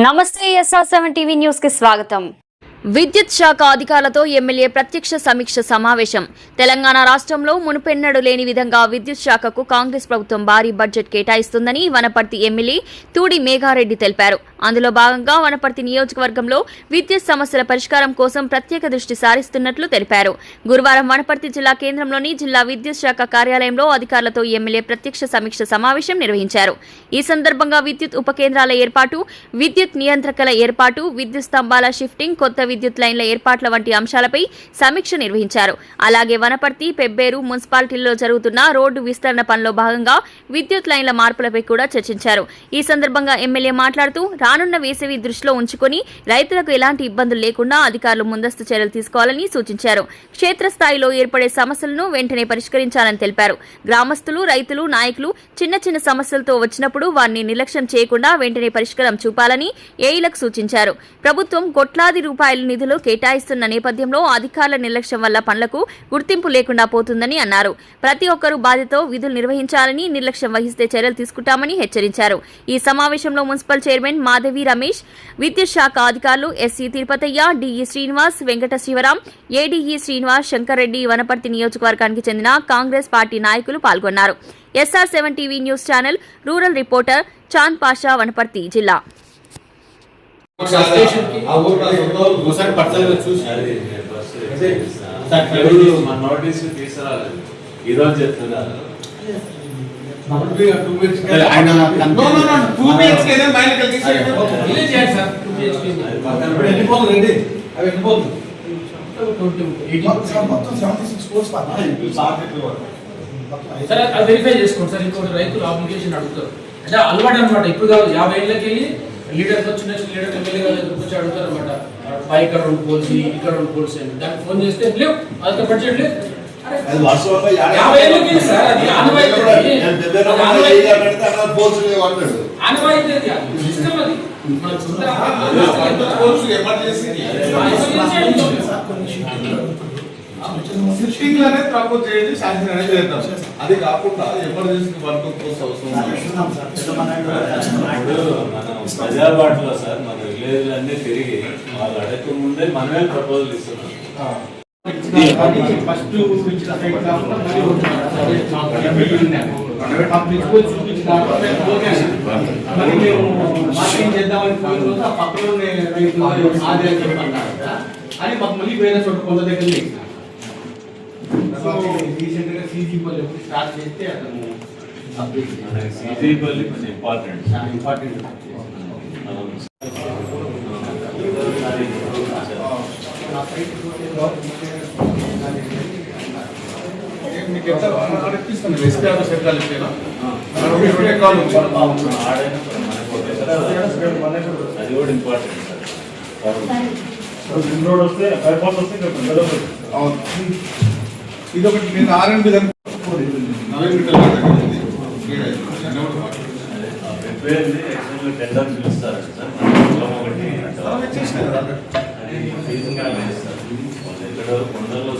నమస్తే SR7 TV news కి స్వాగతం. విద్యుత్ శాఖ అధికారులతో ఎమ్మెల్యే ప్రత్యక్ష సమీక్ష సమావేశం. తెలంగాణ రాష్ట్రంలో మునుపెన్నడూ లేని విధంగా విద్యుత్ శాఖకు కాంగ్రెస్ ప్రభుత్వం భారీ బడ్జెట్ కేటాయిస్తుందని వనపర్తి ఎమ్మెల్యే తూడి మేఘారెడ్డి తెలిపారు. అందులో భాగంగా వనపర్తి నియోజకవర్గంలో విద్యుత్ సమస్యల పరిష్కారం కోసం ప్రత్యేక దృష్టి సారిస్తున్నట్లు తెలిపారు. గురువారం వనపర్తి జిల్లా కేంద్రంలోని జిల్లా విద్యుత్ శాఖ కార్యాలయంలో అధికారులతో ఎమ్మెల్యే ప్రత్యక్ష సమీక్ష సమావేశం నిర్వహించారు. ఈ సందర్భంగా విద్యుత్ ఉప కేంద్రాల ఏర్పాటు, విద్యుత్ నియంత్రకల ఏర్పాటు, విద్యుత్ స్తంభాల షిఫ్టింగ్, కొత్త విద్యుత్ లైన్ల ఏర్పాట్ల వంటి అంశాలపై సమీక్ష నిర్వహించారు. అలాగే వనపర్తి, పెబ్బేరు మున్సిపాలిటీల్లో జరుగుతున్న రోడ్డు విస్తరణ పనిలో భాగంగా విద్యుత్ లైన్ల మార్పులపై కూడా చర్చించారు. ఈ సందర్భంగా ఎమ్మెల్యే మాట్లాడుతూ రానున్న వేసవి దృష్టిలో ఉంచుకుని రైతులకు ఎలాంటి ఇబ్బందులు లేకుండా అధికారులు ముందస్తు చర్యలు తీసుకోవాలని సూచించారు. క్షేత్రస్థాయిలో ఏర్పడే సమస్యలను వెంటనే పరిష్కరించాలని తెలిపారు. గ్రామస్తులు, రైతులు, నాయకులు చిన్న చిన్న సమస్యలతో వచ్చినప్పుడు వారిని నిర్లక్ష్యం చేయకుండా వెంటనే పరిష్కారం చూపాలని ఏఈలకు సూచించారు. ప్రభుత్వం కోట్లాది రూపాయల నిధులు కేటాయిస్తున్న నేపథ్యంలో అధికారుల నిర్లక్ష్యం వల్ల పనులకు గుర్తింపు లేకుండా పోతుందని అన్నారు. ప్రతి ఒక్కరూ బాధ్యతతో విధులు నిర్వహించాలని, నిర్లక్ష్యం వహిస్తే చర్యలు తీసుకుంటామని హెచ్చరించారు. ఈ సమావేశంలో మున్సిపల్ చైర్మన్ మాధవి రమేష్, విద్యుత్ శాఖ అధికారులు SC Tirupathaiah, DE Srinivas, Venkata Sivaram, ADE Srinivas, Shankar Reddy, Wanaparthy నియోజకవర్గానికి చెందిన కాంగ్రెస్ పార్టీ నాయకులు పాల్గొన్నారు. SR7 TV news channel rural reporter Chand Pasha, Wanaparthy జిల్లా. వెరిఫై చేసుకోండి సార్. ఇంకోటి రైతులు అప్లికేషన్ అడుగుతారు అంటే అలవాటు అనమాట. ఇప్పుడు 50 ఏళ్ళకి వెళ్ళి లీడర్కి వచ్చి నెక్స్ట్ లీడర్ ఎమ్మెల్యే గారు వచ్చి అడుగుతారు అనమాట. ఇక్కడ 2 పోల్స్, ఇక్కడ 2 పోల్స్ దానికి ఫోన్ చేస్తే లేవు, అంత బడ్జెట్ లేదు. 50 ఏళ్ళకి సార్ అది అనువైతే సిస్టమ్ అది ప్రపోజ్ చేయండి, శాంక్షన్ అనేది చేద్దాం. అది కాకుండా ఎమర్జెన్సీ వర్క్ కోసం అవసరం ప్రజాబాటులో సార్ మన విలేజ్ అన్ని తిరిగి వాళ్ళు అడగక ముందే మనమే ప్రపోజల్ ఇస్తున్నాం. ఫస్ట్ అని మాకు మళ్ళీ వేరే చోట కొంత దగ్గర రీసెంట్ గా సీజీపల్లి స్టార్ట్ చేస్తే అతను సీజీపల్లి కొంచెం ఇంపార్టెంట్. మీకు ఎంత ఇస్తాను ఎస్పీ ఆఫీస్ ఎక్కాలి అది కూడా ఇంపార్టెంట్ సార్. రోడ్ వస్తే బైపాస్ వస్తే ఇదొకటి నేను R&B టెండర్ పిలుస్తారు సార్. ఒకటి ఎక్కడో కొండల్లో